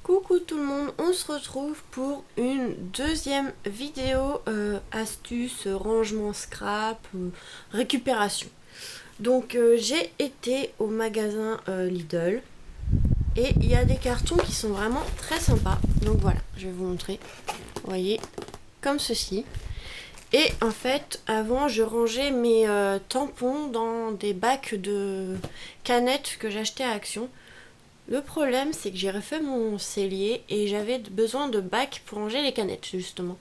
Coucou tout le monde, on se retrouve pour une deuxième vidéo astuce, rangement scrap, récupération. Donc j'ai été au magasin Lidl et il y a des cartons qui sont vraiment très sympas. Donc voilà, je vais vous montrer. Vous voyez, comme ceci. Et en fait, avant je rangeais mes tampons dans des bacs de canettes que j'achetais à Action. Le problème, c'est que j'ai refait mon cellier et j'avais besoin de bacs pour ranger les canettes, justement.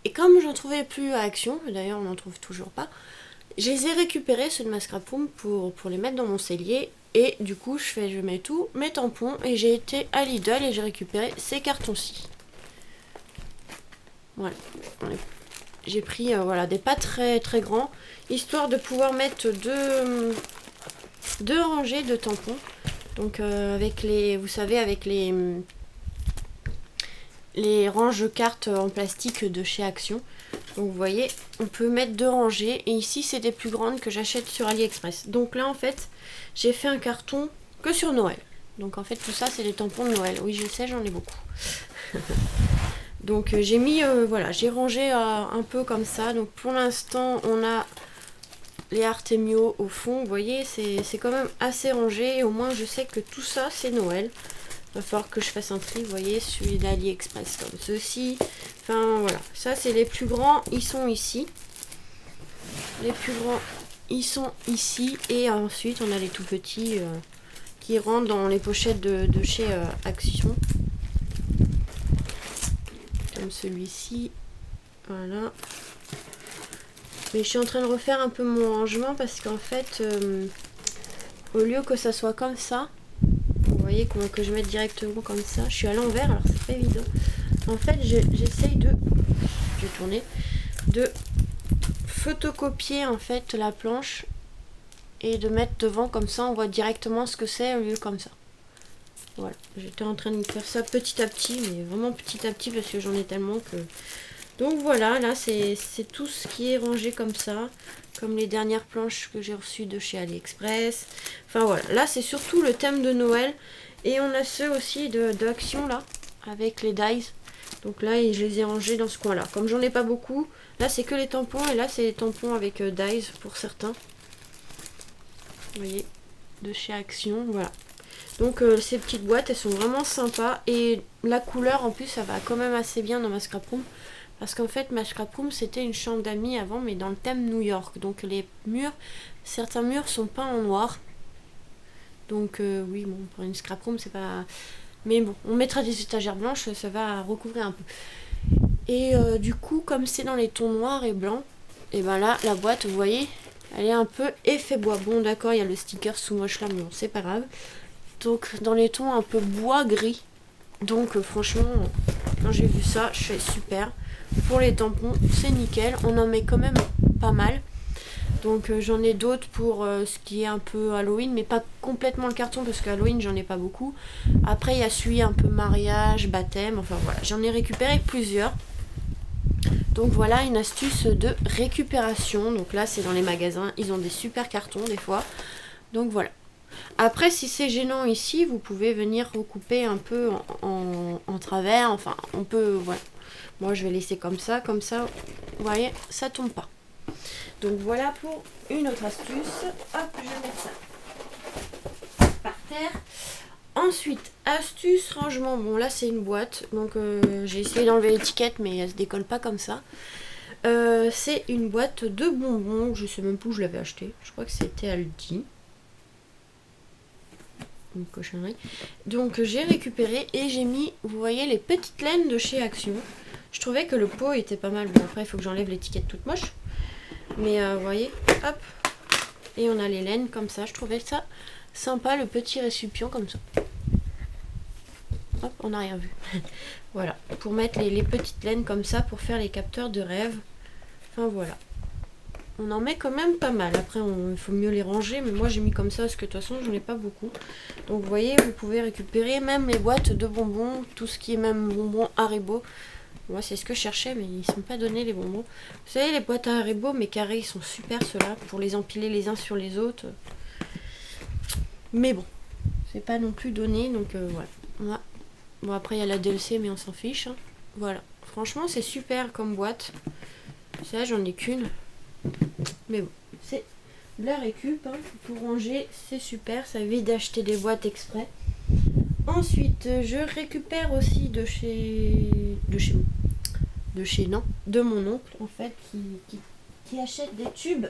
Et comme je n'en trouvais plus à Action, d'ailleurs on n'en trouve toujours pas, je les ai récupérés, ceux de ma scrap room, pour les mettre dans mon cellier. Et du coup, je mets tous mes tampons et j'ai été à Lidl et j'ai récupéré ces cartons-ci. Voilà. J'ai pris voilà, des pas très très grands, histoire de pouvoir mettre deux rangées de tampons. Donc avec les, vous savez, avec les range-cartes en plastique de chez Action. Donc vous voyez, on peut mettre deux rangées. Et ici, c'est des plus grandes que j'achète sur AliExpress. Donc là, en fait, j'ai fait un carton que sur Noël. Donc en fait, tout ça, c'est des tampons de Noël. Oui, je sais, j'en ai beaucoup. Donc j'ai mis, voilà, j'ai rangé un peu comme ça. Donc pour l'instant, on a les Artemio au fond, vous voyez, c'est quand même assez rangé. Et au moins, je sais que tout ça, c'est Noël. Il va falloir que je fasse un tri, vous voyez, celui d'AliExpress comme ceci. Enfin, voilà. Ça, c'est les plus grands, ils sont ici. Les plus grands, ils sont ici. Et ensuite, on a les tout petits qui rentrent dans les pochettes de chez Action. Comme celui-ci. Voilà. Mais je suis en train de refaire un peu mon rangement parce qu'en fait, au lieu que ça soit comme ça, vous voyez, que je mette directement comme ça, je suis à l'envers, alors c'est pas évident. En fait, j'essaye de, je vais tourner, de photocopier en fait la planche et de mettre devant comme ça, on voit directement ce que c'est au lieu comme ça. Voilà, j'étais en train de faire ça petit à petit, mais vraiment petit à petit parce que j'en ai tellement que... Donc voilà, là c'est tout ce qui est rangé comme ça, comme les dernières planches que j'ai reçues de chez AliExpress. Enfin voilà, là c'est surtout le thème de Noël. Et on a ceux aussi d'Action là, avec les dies. Donc là, je les ai rangés dans ce coin là. Comme j'en ai pas beaucoup, là c'est que les tampons et là c'est les tampons avec dies pour certains. Vous voyez, de chez Action, voilà. Donc ces petites boîtes, elles sont vraiment sympas. Et la couleur en plus, ça va quand même assez bien dans ma scrap room. Parce qu'en fait, ma scrap room, c'était une chambre d'amis avant, mais dans le thème New York. Donc les murs, certains murs sont peints en noir. Donc oui, bon, pour une scrap room, c'est pas... Mais bon, on mettra des étagères blanches, ça va recouvrir un peu. Et du coup, comme c'est dans les tons noirs et blancs, et ben là, la boîte, vous voyez, elle est un peu effet bois. Bon, d'accord, il y a le sticker sous moche là, mais bon, c'est pas grave. Donc dans les tons un peu bois gris. Donc franchement, quand j'ai vu ça, je fais super. Pour les tampons, c'est nickel. On en met quand même pas mal. Donc j'en ai d'autres pour ce qui est un peu Halloween, mais pas complètement le carton parce que Halloween j'en ai pas beaucoup. Après il y a celui un peu mariage, baptême, enfin voilà, j'en ai récupéré plusieurs. Donc voilà une astuce de récupération. Donc là c'est dans les magasins, ils ont des super cartons des fois. Donc voilà. Après si c'est gênant ici, vous pouvez venir recouper un peu en travers. Enfin on peut, voilà. Moi je vais laisser comme ça, vous voyez, ça tombe pas. Donc voilà pour une autre astuce. Hop, je vais mettre ça par terre. Ensuite, astuce rangement. Bon là c'est une boîte. Donc j'ai essayé d'enlever l'étiquette mais elle se décolle pas comme ça. C'est une boîte de bonbons. Je sais même plus où je l'avais acheté. Je crois que c'était Aldi. Une cochonnerie. Donc j'ai récupéré et j'ai mis, vous voyez, les petites laines de chez Action. Je trouvais que le pot était pas mal. Bon après il faut que j'enlève l'étiquette toute moche. Mais vous voyez, hop, et on a les laines comme ça. Je trouvais ça sympa, le petit récipient comme ça. Hop, on n'a rien vu. Voilà, pour mettre les petites laines comme ça, pour faire les capteurs de rêve. Enfin voilà. On en met quand même pas mal. Après, il faut mieux les ranger, mais moi j'ai mis comme ça parce que de toute façon, j'en ai pas beaucoup. Donc vous voyez, vous pouvez récupérer même les boîtes de bonbons, tout ce qui est même bonbons Haribo. Moi c'est ce que je cherchais mais ils ne sont pas donnés les bonbons. Vous savez les boîtes à Haribo mais carrés, ils sont super ceux-là pour les empiler les uns sur les autres. Mais bon, c'est pas non plus donné donc voilà. Bon, après il y a la DLC, mais on s'en fiche. Hein. Voilà. Franchement, c'est super comme boîte. Ça, j'en ai qu'une. Mais bon, c'est de la récup. Hein. Pour ranger, c'est super. Ça évite d'acheter des boîtes exprès. Ensuite, je récupère aussi de mon oncle, en fait, qui achète des tubes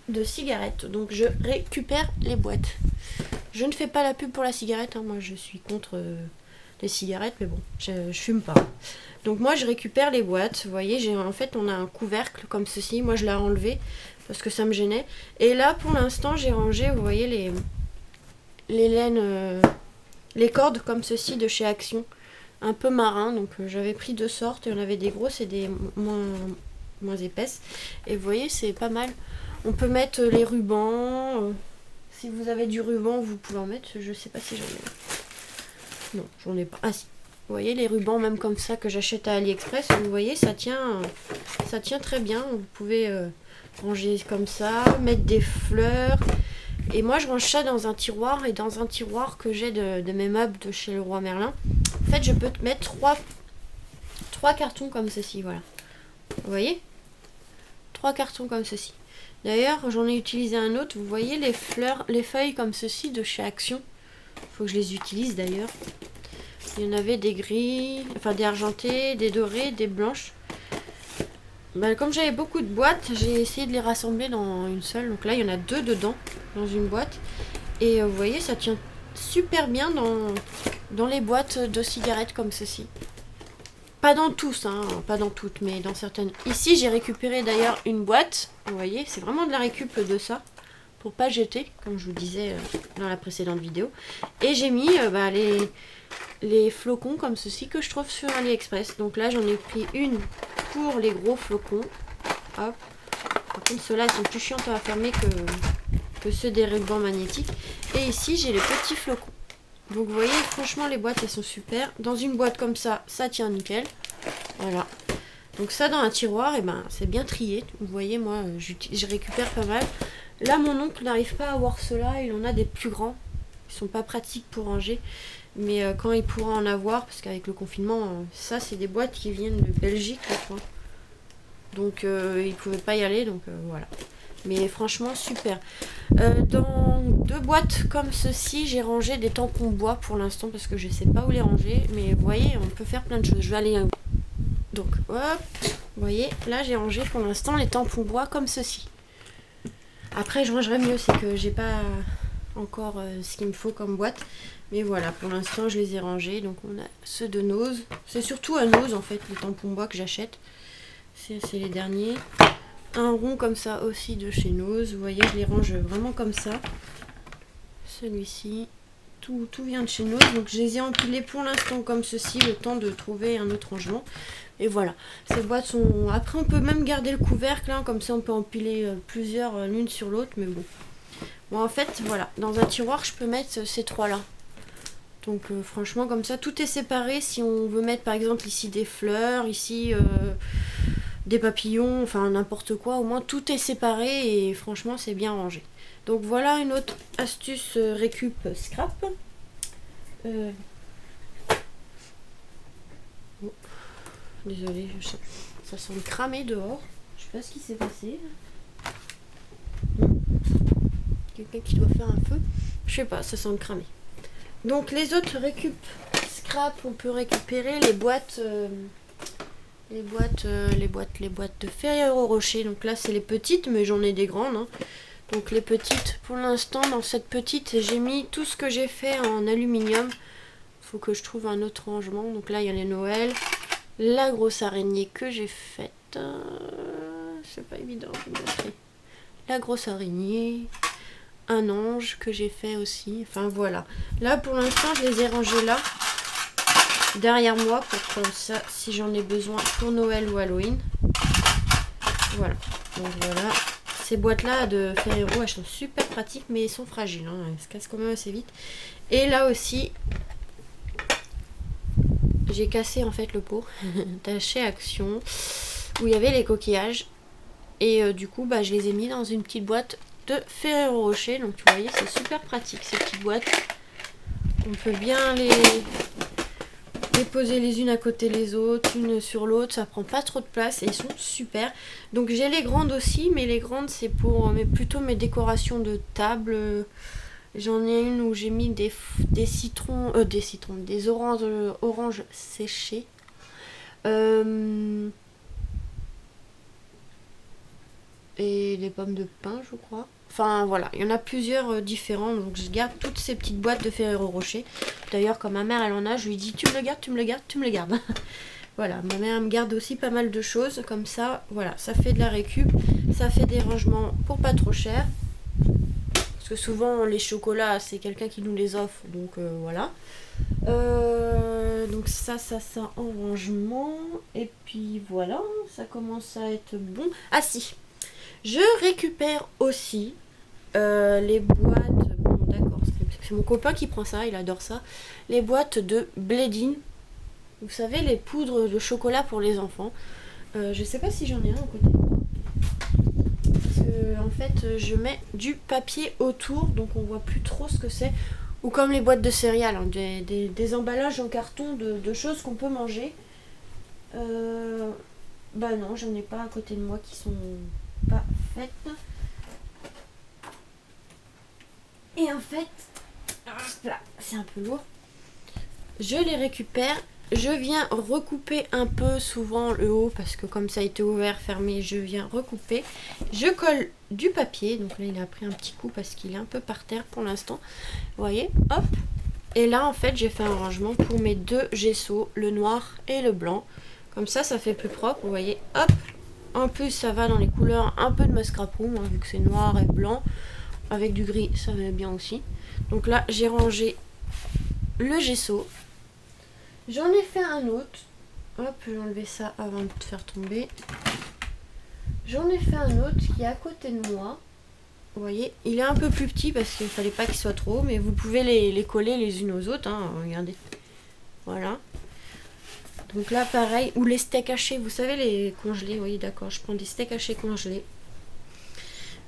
de cigarettes. Donc, je récupère les boîtes. Je ne fais pas la pub pour la cigarette. Hein. Moi, je suis contre les cigarettes, mais bon, je fume pas. Donc, moi, je récupère les boîtes. Vous voyez, en fait, on a un couvercle comme ceci. Moi, je l'ai enlevé parce que ça me gênait. Et là, pour l'instant, j'ai rangé, vous voyez, les laines... les cordes comme ceci de chez Action, un peu marin, donc j'avais pris 2 sortes, et on avait des grosses et des moins épaisses. Et vous voyez, c'est pas mal. On peut mettre les rubans, si vous avez du ruban, vous pouvez en mettre, je sais pas si j'en ai. Non, j'en ai pas. Ah si, vous voyez les rubans même comme ça que j'achète à AliExpress, vous voyez, ça tient très bien. Vous pouvez ranger comme ça, mettre des fleurs. Et moi, je range ça dans un tiroir, et dans un tiroir que j'ai de mes meubles de chez Leroy Merlin. En fait, je peux te mettre 3 cartons comme ceci, voilà. Vous voyez, 3 cartons comme ceci. D'ailleurs, j'en ai utilisé un autre. Vous voyez les feuilles comme ceci de chez Action. Il faut que je les utilise d'ailleurs. Il y en avait des gris, enfin des argentés, des dorés, des blanches. Ben, comme j'avais beaucoup de boîtes, j'ai essayé de les rassembler dans une seule. Donc là, il y en a 2 dedans, dans une boîte. Et vous voyez, ça tient super bien dans les boîtes de cigarettes comme ceci. Pas dans tous, hein, pas dans toutes, mais dans certaines. Ici, j'ai récupéré d'ailleurs une boîte. Vous voyez, c'est vraiment de la récup de ça. Pour pas jeter, comme je vous disais dans la précédente vidéo. Et j'ai mis les flocons comme ceci que je trouve sur AliExpress. Donc là, j'en ai pris une pour les gros flocons. Hop. Par contre, ceux-là, ils sont plus chiants à fermer que ceux des rubans magnétiques. Et ici, j'ai les petits flocons. Donc vous voyez, franchement, les boîtes, elles sont super. Dans une boîte comme ça tient nickel. Voilà. Donc ça, dans un tiroir, et ben, c'est bien trié. Vous voyez, moi, je récupère pas mal. Là, mon oncle n'arrive pas à avoir ceux-là. Il en a des plus grands. Ils sont pas pratiques pour ranger. Mais quand il pourra en avoir, parce qu'avec le confinement, ça, c'est des boîtes qui viennent de Belgique, je crois. Donc, il ne pouvait pas y aller. Donc, voilà. Mais franchement, super. Dans 2 boîtes comme ceci, j'ai rangé des tampons bois pour l'instant, parce que je ne sais pas où les ranger. Mais vous voyez, on peut faire plein de choses. Je vais aller... Donc, hop. Vous voyez, là, j'ai rangé pour l'instant les tampons bois comme ceci. Après, je rangerai mieux, c'est que j'ai pas encore ce qu'il me faut comme boîte. Mais voilà, pour l'instant, je les ai rangés. Donc, on a ceux de Nose. C'est surtout à Nose, en fait, les tampons bois que j'achète. C'est les derniers. Un rond comme ça aussi de chez Nose. Vous voyez, je les range vraiment comme ça. Celui-ci. Tout vient de chez Nose. Donc, je les ai empilés pour l'instant comme ceci, le temps de trouver un autre rangement. Et voilà, ces boîtes sont... Après, on peut même garder le couvercle, hein, comme ça on peut empiler plusieurs l'une sur l'autre, mais bon. Bon, en fait, voilà, dans un tiroir, je peux mettre ces 3-là. Donc, franchement, comme ça, tout est séparé. Si on veut mettre, par exemple, ici des fleurs, ici des papillons, enfin n'importe quoi, au moins tout est séparé et franchement, c'est bien rangé. Donc, voilà une autre astuce récup scrap. Désolée, ça semble cramé dehors. Je sais pas ce qui s'est passé. Quelqu'un qui doit faire un feu. Je sais pas, ça semble cramé. Donc les autres récup scrap, on peut récupérer les boîtes de Ferrero Rocher. Donc là c'est les petites, mais j'en ai des grandes. Hein. Donc les petites, pour l'instant dans cette petite, j'ai mis tout ce que j'ai fait en aluminium. Faut que je trouve un autre rangement. Donc là il y a les Noël. La grosse araignée que j'ai faite. C'est pas évident de vous montrer. La grosse araignée. Un ange que j'ai fait aussi. Enfin voilà. Là pour l'instant je les ai rangés là. Derrière moi pour comme ça si j'en ai besoin pour Noël ou Halloween. Voilà. Donc voilà. Ces boîtes là de Ferrero elles sont super pratiques mais elles sont fragiles. Hein. Elles se cassent quand même assez vite. Et là aussi. J'ai cassé en fait le pot chez Action où il y avait les coquillages et du coup bah, je les ai mis dans une petite boîte de Ferrero Rocher. Donc vous voyez c'est super pratique ces petites boîtes. On peut bien les poser les unes à côté les autres, une sur l'autre, ça prend pas trop de place et ils sont super. Donc j'ai les grandes aussi, mais les grandes c'est pour plutôt mes décorations de table. J'en ai une où j'ai mis des oranges séchés. Et des pommes de pin, je crois. Enfin voilà, il y en a plusieurs différents, donc je garde toutes ces petites boîtes de Ferrero Rocher. D'ailleurs, quand ma mère elle en a, je lui dis tu me le gardes, tu me le gardes, tu me le gardes. Voilà, ma mère elle me garde aussi pas mal de choses, comme ça, voilà, ça fait de la récup, ça fait des rangements pour pas trop cher. Parce que souvent les chocolats, c'est quelqu'un qui nous les offre, donc voilà. Donc ça en rangement. Et puis voilà, ça commence à être bon. Ah si, je récupère aussi les boîtes. Bon d'accord, c'est mon copain qui prend ça, il adore ça. Les boîtes de Blédine. Vous savez, les poudres de chocolat pour les enfants. Je sais pas si j'en ai un à côté de moi. Parce que en fait, je mets du papier autour, donc on voit plus trop ce que c'est. Ou comme les boîtes de céréales, hein, des emballages en carton de choses qu'on peut manger. Bah non, j'en ai pas à côté de moi qui sont pas faites. Et en fait, là, c'est un peu lourd. Je les récupère. Je viens recouper un peu souvent le haut parce que comme ça a été ouvert, fermé, je viens recouper. Je colle du papier. Donc là, il a pris un petit coup parce qu'il est un peu par terre pour l'instant. Vous voyez, hop. Et là, en fait, j'ai fait un rangement pour mes deux gessos, le noir et le blanc. Comme ça fait plus propre, vous voyez, hop. En plus, ça va dans les couleurs un peu de mascarpone, hein, vu que c'est noir et blanc. Avec du gris, ça va bien aussi. Donc là, j'ai rangé le gesso. J'en ai fait un autre. Hop, je vais enlever ça avant de faire tomber. J'en ai fait un autre qui est à côté de moi. Vous voyez, il est un peu plus petit parce qu'il ne fallait pas qu'il soit trop haut, mais vous pouvez les coller les unes aux autres. Hein, regardez. Voilà. Donc là, pareil. Ou les steaks hachés, vous savez, les congelés. Oui, d'accord, je prends des steaks hachés congelés.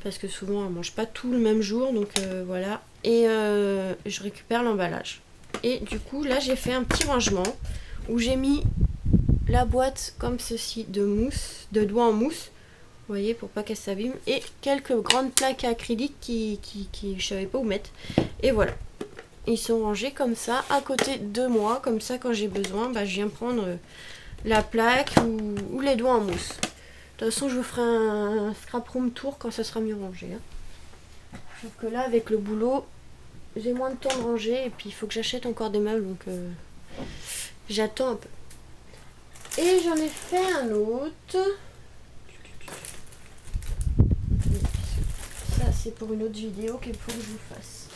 Parce que souvent, on ne mange pas tout le même jour. Donc voilà. Et je récupère l'emballage. Et du coup, là, j'ai fait un petit rangement où j'ai mis la boîte comme ceci de mousse, de doigts en mousse. Vous voyez, pour pas qu'elle s'abîme. Et quelques grandes plaques acryliques qui je savais pas où mettre. Et voilà. Ils sont rangés comme ça, à côté de moi. Comme ça, quand j'ai besoin, bah, je viens prendre la plaque ou les doigts en mousse. De toute façon, je vous ferai un scrap room tour quand ça sera mieux rangé. Hein. Sauf que là, avec le boulot, j'ai moins de temps de ranger. Et puis, il faut que j'achète encore des meubles. Donc, j'attends un peu. Et j'en ai fait un autre. Ça, c'est pour une autre vidéo qu'il faut que je vous fasse.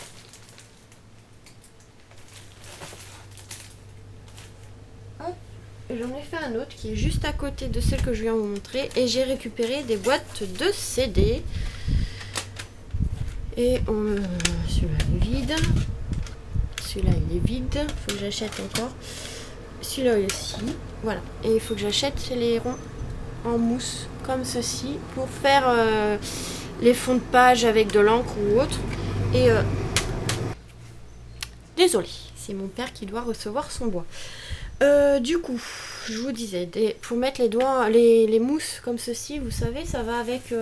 Hop. J'en ai fait un autre qui est juste à côté de celle que je viens de vous montrer. Et j'ai récupéré des boîtes de CD. Et celui-là est vide. Celui-là il est vide. Faut que j'achète encore. Celui-là aussi. Voilà. Et il faut que j'achète les ronds en mousse comme ceci pour faire les fonds de page avec de l'encre ou autre. Et désolé, c'est mon père qui doit recevoir son bois. Du coup, je vous disais, pour mettre les doigts, les mousses comme ceci, vous savez, ça va avec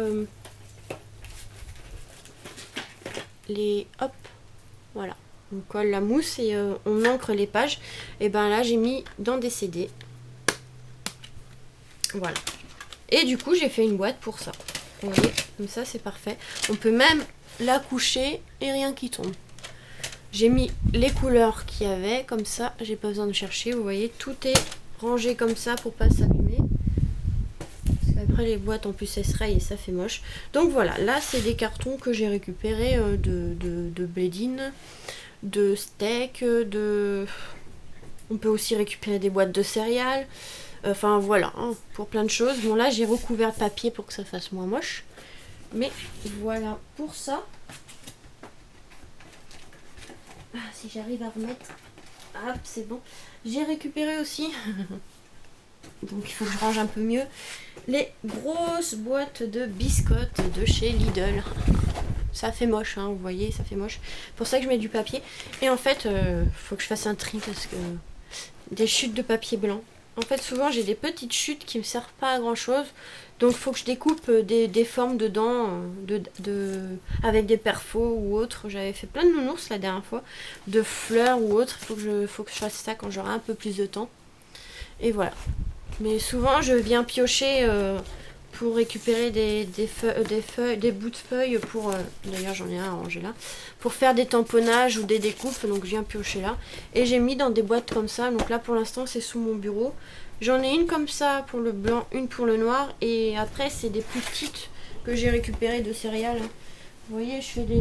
les hop, voilà. On colle la mousse et on encre les pages. Et ben là, j'ai mis dans des CD. Voilà. Et du coup, j'ai fait une boîte pour ça. Vous voyez, comme ça, c'est parfait. On peut même la coucher et rien qui tombe. J'ai mis les couleurs qu'il y avait, comme ça, j'ai pas besoin de chercher. Vous voyez, tout est rangé comme ça pour pas s'abîmer. Parce qu'après, les boîtes, en plus, elles se rayent et ça fait moche. Donc voilà, là, c'est des cartons que j'ai récupérés de Blédine, de steak, On peut aussi récupérer des boîtes de céréales. Enfin voilà, hein, pour plein de choses. Bon là j'ai recouvert le papier pour que ça fasse moins moche. Mais voilà pour ça. Ah, si j'arrive à remettre. Hop, c'est bon. J'ai récupéré aussi. Donc il faut que je range un peu mieux. Les grosses boîtes de biscottes de chez Lidl. Ça fait moche, hein, vous voyez, ça fait moche. Pour ça que je mets du papier. Et en fait, faut que je fasse un tri parce que des chutes de papier blanc. En fait, souvent j'ai des petites chutes qui me servent pas à grand chose. Donc il faut que je découpe des formes dedans, avec des perfos ou autre. J'avais fait plein de nounours la dernière fois, de fleurs ou autre. Faut que je fasse ça quand j'aurai un peu plus de temps. Et voilà. Mais souvent je viens piocher pour récupérer des feuilles, des bouts de feuilles pour... D'ailleurs j'en ai un à ranger là. Pour faire des tamponnages ou des découpes. Donc je viens piocher là. Et j'ai mis dans des boîtes comme ça. Donc là pour l'instant c'est sous mon bureau. J'en ai une comme ça pour le blanc, une pour le noir. Et après c'est des plus petites que j'ai récupérées de céréales. Vous voyez, je fais de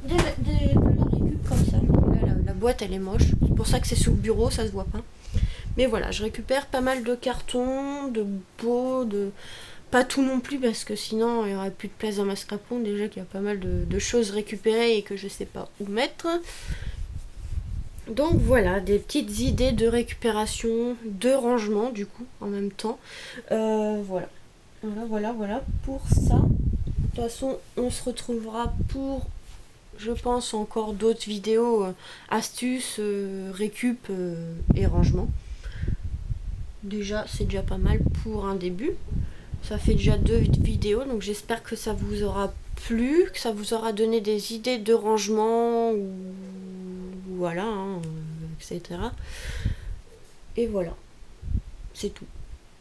la récup comme ça. Là, la boîte elle est moche. C'est pour ça que c'est sous le bureau, ça se voit pas. Mais voilà, je récupère pas mal de cartons, de pots, pas tout non plus parce que sinon il n'y aurait plus de place dans ma scrapon. Déjà qu'il y a pas mal de choses récupérées et que je sais pas où mettre. Donc voilà, des petites idées de récupération, de rangement du coup en même temps. Voilà. Voilà pour ça. De toute façon, on se retrouvera pour, je pense, encore d'autres vidéos astuces, récup et rangement. Déjà, c'est déjà pas mal pour un début. Ça fait déjà 2 vidéos, donc j'espère que ça vous aura plu, que ça vous aura donné des idées de rangement, ou voilà, etc. Et voilà, c'est tout.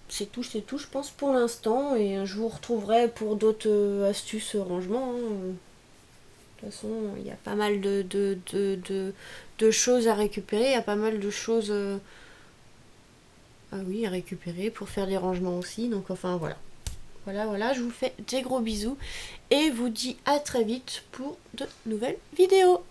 C'est tout, je pense, pour l'instant. Et je vous retrouverai pour d'autres astuces rangement. De toute façon, il y a pas mal de choses à récupérer. Il y a pas mal de choses à récupérer pour faire des rangements aussi. Donc enfin, voilà. Voilà, je vous fais des gros bisous. Et vous dis à très vite pour de nouvelles vidéos.